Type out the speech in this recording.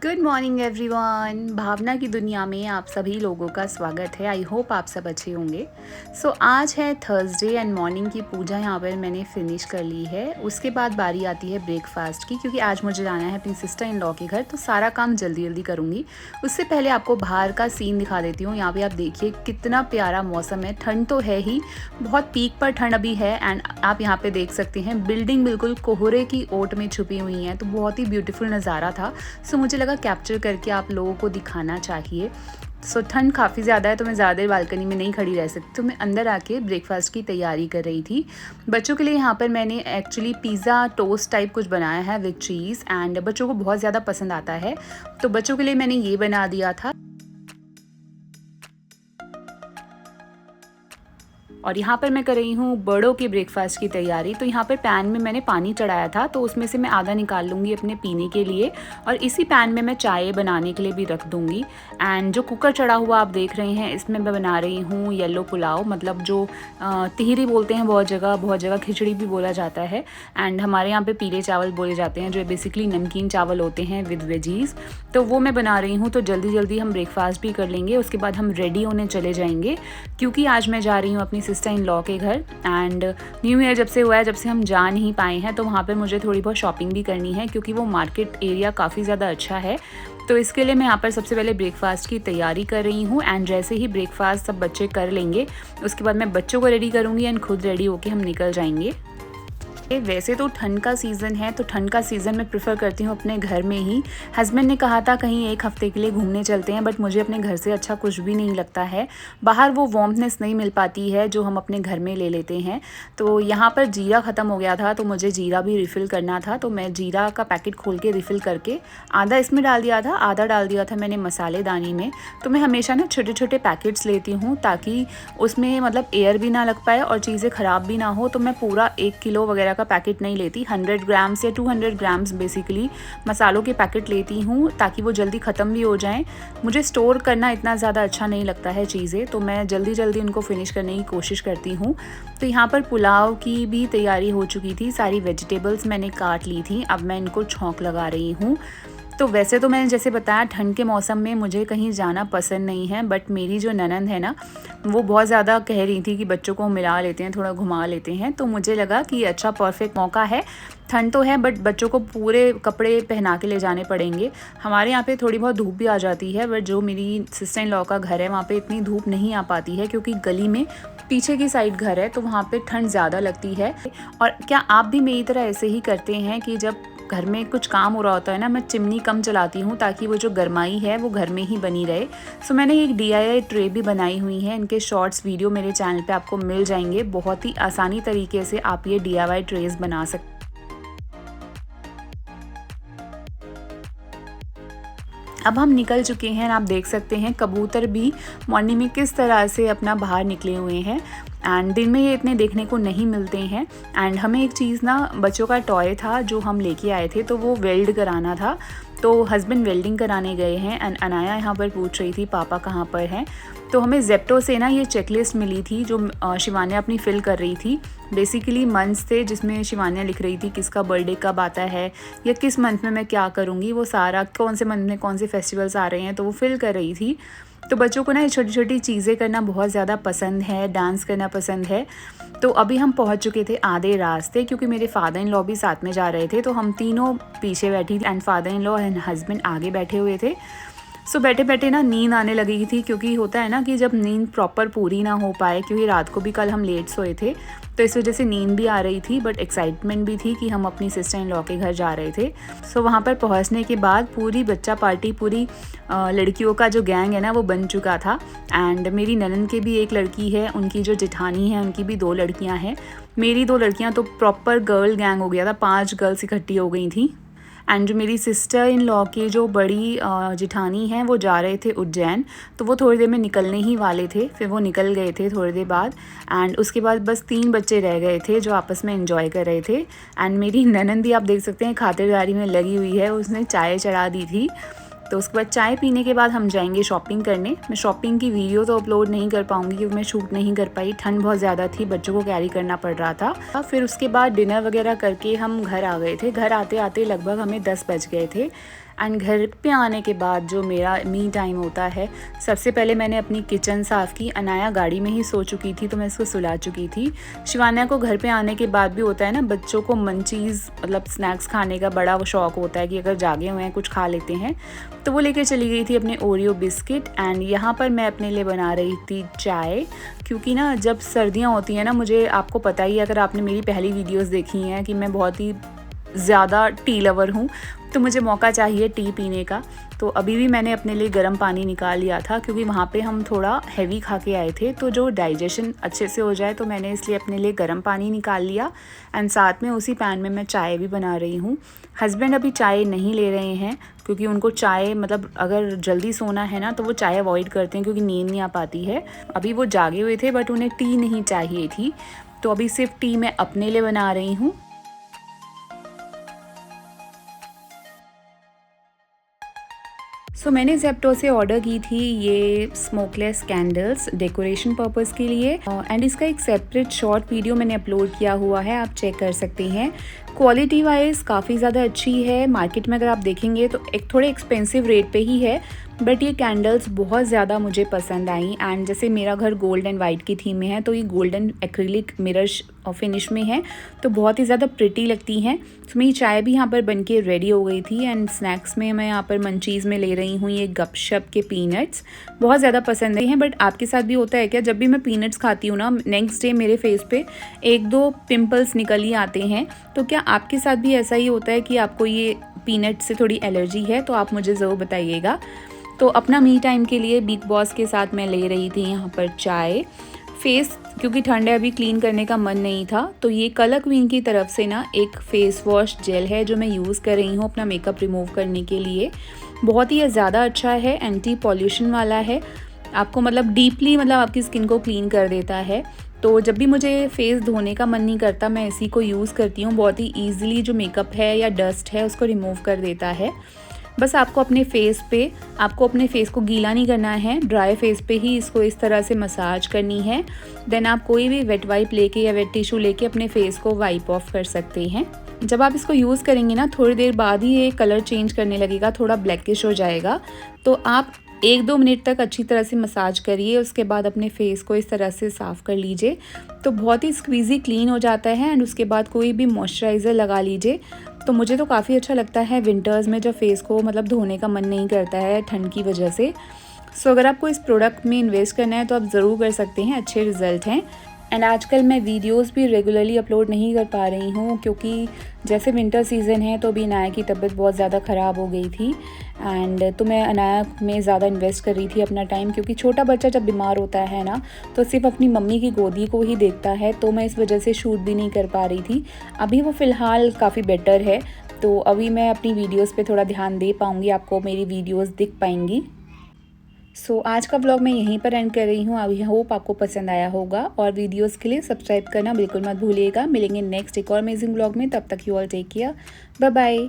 Good morning everyone. भावना की दुनिया में आप सभी लोगों का स्वागत है। आई होप आप सब अच्छे होंगे। आज है थर्सडे एंड मॉर्निंग की पूजा यहाँ पर मैंने फिनिश कर ली है। उसके बाद बारी आती है ब्रेकफास्ट की, क्योंकि आज मुझे जाना है अपनी सिस्टर इन लॉ के घर, तो सारा काम जल्दी जल्दी करूँगी। उससे पहले आपको बाहर का सीन दिखा देती हूँ। यहाँ पे आप देखिए कितना प्यारा मौसम है। ठंड तो है ही, बहुत पीक पर ठंड अभी है। एंड आप यहाँ पे देख सकते हैं बिल्डिंग बिल्कुल कोहरे की ओट में छुपी हुई हैं, तो बहुत ही ब्यूटीफुल नज़ारा था। मुझे लगा कैप्चर करके आप लोगों को दिखाना चाहिए। ठंड काफ़ी ज़्यादा है, तो मैं ज़्यादा देर बालकनी में नहीं खड़ी रह सकती, तो मैं अंदर आके ब्रेकफास्ट की तैयारी कर रही थी। बच्चों के लिए यहाँ पर मैंने एक्चुअली पिज़्ज़ा टोस्ट टाइप कुछ बनाया है विद चीज़, एंड बच्चों को बहुत ज़्यादा पसंद आता है, तो बच्चों के लिए मैंने ये बना दिया था। और यहाँ पर मैं कर रही हूँ बड़ों के ब्रेकफास्ट की तैयारी। तो यहाँ पर पैन में मैंने पानी चढ़ाया था, तो उसमें से मैं आधा निकाल लूँगी अपने पीने के लिए, और इसी पैन में मैं चाय बनाने के लिए भी रख दूँगी। एंड जो कुकर चढ़ा हुआ आप देख रहे हैं, इसमें मैं बना रही हूँ येलो पुलाव, मतलब जो तिहरी बोलते हैं बहुत जगह खिचड़ी भी बोला जाता है। एंड हमारे यहाँ पे पीले चावल बोले जाते हैं, जो बेसिकली नमकीन चावल होते हैं विद वेजीज़। तो वो मैं बना रही हूँ, तो जल्दी जल्दी हम ब्रेकफास्ट भी कर लेंगे। उसके बाद हम रेडी होने चले जाएंगे, क्योंकि आज मैं जा रही हूँ अपनी सिस्टर इन लॉ के घर। एंड न्यू ईयर जब से हुआ है, जब से हम जा नहीं पाए हैं, तो वहाँ पर मुझे थोड़ी बहुत शॉपिंग भी करनी है, क्योंकि वो मार्केट एरिया काफ़ी ज़्यादा अच्छा है। तो इसके लिए मैं यहाँ पर सबसे पहले ब्रेकफास्ट की तैयारी कर रही हूँ। एंड जैसे ही ब्रेकफास्ट सब बच्चे कर लेंगे, उसके बाद मैं बच्चों को रेडी करूँगी एंड खुद रेडी होकर हम निकल जाएंगे। वैसे तो ठंड का सीज़न है, तो ठंड का सीज़न मैं प्रेफर करती हूँ अपने घर में ही। हस्बैंड ने कहा था कहीं एक हफ़्ते के लिए घूमने चलते हैं, बट मुझे अपने घर से अच्छा कुछ भी नहीं लगता है। बाहर वो वार्मनेस नहीं मिल पाती है जो हम अपने घर में ले लेते हैं। तो यहाँ पर जीरा ख़त्म हो गया था, तो मुझे जीरा भी रिफ़िल करना था, तो मैं जीरा का पैकेट खोल के रिफ़िल करके आधा इसमें डाल दिया था, आधा डाल दिया था मैंने मसालेदानी में। तो मैं हमेशा ना छोटे छोटे पैकेट्स लेती हूँ, ताकि उसमें मतलब एयर भी ना लग पाए और चीज़ें ख़राब भी ना हो। तो मैं पूरा 1 किलो वगैरह का पैकेट नहीं लेती, 100 ग्राम्स या 200 ग्राम्स बेसिकली मसालों के पैकेट लेती हूँ, ताकि वो जल्दी ख़त्म भी हो जाएं। मुझे स्टोर करना इतना ज़्यादा अच्छा नहीं लगता है चीज़ें, तो मैं जल्दी जल्दी उनको फिनिश करने की कोशिश करती हूँ। तो यहाँ पर पुलाव की भी तैयारी हो चुकी थी, सारी वेजिटेबल्स मैंने काट ली थी। अब मैं इनको छौंक लगा रही हूँ। तो वैसे तो मैंने जैसे बताया ठंड के मौसम में मुझे कहीं जाना पसंद नहीं है, बट मेरी जो ननंद है ना, वो बहुत ज़्यादा कह रही थी कि बच्चों को मिला लेते हैं, थोड़ा घुमा लेते हैं। तो मुझे लगा कि अच्छा परफेक्ट मौका है। ठंड तो है, बट बच्चों को पूरे कपड़े पहना के ले जाने पड़ेंगे। हमारे यहाँ पे थोड़ी बहुत धूप भी आ जाती है, बट जो मेरी सिस्टर इन लॉ का घर है वहाँ पे इतनी धूप नहीं आ पाती है, क्योंकि गली में पीछे की साइड घर है, तो वहाँ पे ठंड ज़्यादा लगती है। और क्या आप भी मेरी तरह ऐसे ही करते हैं कि जब घर में कुछ काम हो रहा होता है ना, मैं चिमनी कम चलाती हूँ, ताकि वो जो गर्माई है वो घर में ही बनी रहे। मैंने एक DIY ट्रे भी बनाई हुई है। इनके शॉर्ट्स वीडियो मेरे चैनल पे आपको मिल जाएंगे। बहुत ही आसानी तरीके से आप ये DIY ट्रेस बना सकते। अब हम निकल चुके हैं, आप देख सकते हैं कबूतर भी मॉर्निंग में किस तरह से अपना बाहर निकले हुए हैं। एंड दिन में ये इतने देखने को नहीं मिलते हैं। एंड हमें एक चीज़ ना, बच्चों का टॉय था जो हम लेके आए थे, तो वो वेल्ड कराना था। तो हस्बैंड वेल्डिंग कराने गए हैं। एंड अनाया यहाँ पर पूछ रही थी पापा कहाँ पर हैं। तो हमें जेप्टो से ना ये चेकलिस्ट मिली थी, जो शिवान्या अपनी फिल कर रही थी। बेसिकली मंथ्स थे जिसमें शिवान्या लिख रही थी किसका बर्थडे कब आता है, या किस मंथ में मैं क्या करूँगी, वो सारा कौन से मंथ में कौन से फेस्टिवल्स आ रहे हैं, तो वो फिल कर रही थी। तो बच्चों को ना ये छोटी छोटी चीज़ें करना बहुत ज़्यादा पसंद है, डांस करना पसंद है। तो अभी हम पहुंच चुके थे आधे रास्ते, क्योंकि मेरे फादर इन लॉ भी साथ में जा रहे थे। तो हम तीनों पीछे बैठी थी and father in law and husband आगे बैठे हुए थे। बैठे बैठे ना नींद आने लगी थी, क्योंकि होता है ना कि जब नींद प्रॉपर पूरी ना हो पाए, क्योंकि रात को भी कल हम लेट सोए थे, तो इस वजह से नींद भी आ रही थी, बट एक्साइटमेंट भी थी कि हम अपनी सिस्टर इन लॉ के घर जा रहे थे। वहाँ पर पहुँचने के बाद पूरी बच्चा पार्टी, पूरी लड़कियों का जो गैंग है ना, वो बन चुका था। एंड मेरी ननंद की भी एक लड़की है, उनकी जो जेठानी है उनकी भी 2 लड़कियाँ हैं। मेरी 2 लड़कियाँ तो प्रॉपर गर्ल गैंग हो गया था, 5 गर्ल्स इकट्ठी हो गई थी। एंड जो मेरी सिस्टर इन लॉ की जो बड़ी जेठानी हैं, वो जा रहे थे उज्जैन, तो वो थोड़ी देर में निकलने ही वाले थे, फिर वो निकल गए थे थोड़ी देर बाद। एंड उसके बाद बस 3 बच्चे रह गए थे जो आपस में एंजॉय कर रहे थे। एंड मेरी ननंद भी आप देख सकते हैं खातिरदारी में लगी हुई है, उसने चाय चढ़ा दी थी। तो उसके बाद चाय पीने के बाद हम जाएंगे शॉपिंग करने। मैं शॉपिंग की वीडियो तो अपलोड नहीं कर पाऊंगी, क्योंकि मैं शूट नहीं कर पाई, ठंड बहुत ज़्यादा थी, बच्चों को कैरी करना पड़ रहा था। फिर उसके बाद डिनर वगैरह करके हम घर आ गए थे। घर आते आते लगभग हमें 10 बज गए थे। एंड घर पे आने के बाद जो मेरा मी टाइम होता है, सबसे पहले मैंने अपनी किचन साफ़ की। अनाया गाड़ी में ही सो चुकी थी तो मैं इसको सुला चुकी थी। शिवान्या को घर पे आने के बाद भी होता है ना, बच्चों को मंचीज़ मतलब स्नैक्स खाने का बड़ा वो शौक़ होता है कि अगर जागे हुए हैं कुछ खा लेते हैं, तो वो लेके चली गई थी अपने ओरियो बिस्किट। एंड यहाँ पर मैं अपने लिए बना रही थी चाय, क्योंकि ना जब सर्दियाँ होती हैं ना, मुझे आपको पता ही है, अगर आपने मेरी पहली वीडियोस देखी हैं, कि मैं बहुत ही ज़्यादा टी लवर हूँ, तो मुझे मौका चाहिए टी पीने का। तो अभी भी मैंने अपने लिए गर्म पानी निकाल लिया था, क्योंकि वहाँ पे हम थोड़ा हैवी खा के आए थे, तो जो डाइजेशन अच्छे से हो जाए, तो मैंने इसलिए अपने लिए गर्म पानी निकाल लिया। एंड साथ में उसी पैन में मैं चाय भी बना रही हूँ। हस्बैंड अभी चाय नहीं ले रहे हैं, क्योंकि उनको चाय मतलब अगर जल्दी सोना है ना, तो वो चाय अवॉइड करते हैं, क्योंकि नींद नहीं आ पाती है। अभी वो जागे हुए थे बट उन्हें टी नहीं चाहिए थी, तो अभी सिर्फ टी मैं अपने लिए बना रही हूँ। मैंने ज़ेप्टो से ऑर्डर की थी ये स्मोकलेस कैंडल्स डेकोरेशन पर्पस के लिए, एंड इसका एक सेपरेट शॉर्ट वीडियो मैंने अपलोड किया हुआ है, आप चेक कर सकते हैं। क्वालिटी वाइज काफ़ी ज़्यादा अच्छी है। मार्केट में अगर आप देखेंगे तो एक थोड़े एक्सपेंसिव रेट पे ही है, बट ये कैंडल्स बहुत ज़्यादा मुझे पसंद आई। एंड जैसे मेरा घर गोल्ड एंड वाइट की थीम में है, तो ये गोल्डन एक्रिलिक मिरर फिनिश में है, तो बहुत ही ज़्यादा प्रिटी लगती हैं। तो मेरी चाय भी यहाँ पर बनके रेडी हो गई थी। एंड स्नैक्स में मैं यहाँ पर मंचीज़ में ले रही हूँ ये गपशप के पीनट्स, बहुत ज़्यादा पसंद है। बट आपके साथ भी होता है क्या, जब भी मैं पीनट्स खाती हूँ ना, नेक्स्ट डे मेरे फेस पे 1-2 पिंपल्स निकल ही आते हैं। तो क्या आपके साथ भी ऐसा ही होता है कि आपको ये पीनट से थोड़ी एलर्जी है? तो आप मुझे ज़रूर बताइएगा। तो अपना मी टाइम के लिए बिग बॉस के साथ मैं ले रही थी यहाँ पर चाय। फेस क्योंकि ठंड है, अभी क्लीन करने का मन नहीं था, तो ये कलर क्वीन की तरफ से ना एक फ़ेस वॉश जेल है जो मैं यूज़ कर रही हूँ अपना मेकअप रिमूव करने के लिए। बहुत ही ज़्यादा अच्छा है, एंटी पॉल्यूशन वाला है, आपको मतलब डीपली मतलब आपकी स्किन को क्लीन कर देता है। तो जब भी मुझे फेस धोने का मन नहीं करता, मैं इसी को यूज़ करती हूँ। बहुत ही ईजिली जो मेकअप है या डस्ट है उसको रिमूव कर देता है। बस आपको अपने फेस को गीला नहीं करना है, ड्राई फेस पे ही इसको इस तरह से मसाज करनी है। देन आप कोई भी वेट वाइप लेके या वेट टिश्यू लेके अपने फेस को वाइप ऑफ कर सकते हैं। जब आप इसको यूज़ करेंगे ना, थोड़ी देर बाद ही ये कलर चेंज करने लगेगा, थोड़ा ब्लैकिश हो जाएगा। तो आप 1-2 मिनट तक अच्छी तरह से मसाज करिए, उसके बाद अपने फेस को इस तरह से साफ़ कर लीजिए, तो बहुत ही स्क्वीज़ी क्लीन हो जाता है। एंड उसके बाद कोई भी मॉइस्चराइज़र लगा लीजिए। तो मुझे तो काफ़ी अच्छा लगता है विंटर्स में, जब फेस को मतलब धोने का मन नहीं करता है ठंड की वजह से। सो अगर आपको इस प्रोडक्ट में इन्वेस्ट करना है तो आप ज़रूर कर सकते हैं, अच्छे रिज़ल्ट हैं। एंड आजकल मैं वीडियोस भी रेगुलरली अपलोड नहीं कर पा रही हूँ, क्योंकि जैसे विंटर सीज़न है, तो अभी अनाया की तबीयत बहुत ज़्यादा ख़राब हो गई थी। एंड तो मैं अनाया में ज़्यादा इन्वेस्ट कर रही थी अपना टाइम, क्योंकि छोटा बच्चा जब बीमार होता है ना, तो सिर्फ अपनी मम्मी की गोदी को ही देखता है, तो मैं इस वजह से शूट भी नहीं कर पा रही थी। अभी वो फ़िलहाल काफ़ी बेटर है, तो अभी मैं अपनी वीडियोस पे थोड़ा ध्यान दे पाऊँगी, आपको मेरी वीडियोस दिख पाएंगी। सो आज का व्लॉग मैं यहीं पर एंड कर रही हूँ। आई होप आपको पसंद आया होगा, और वीडियोस के लिए सब्सक्राइब करना बिल्कुल मत भूलिएगा। मिलेंगे नेक्स्ट एक और अमेजिंग व्लॉग में, तब तक you all take care, bye bye.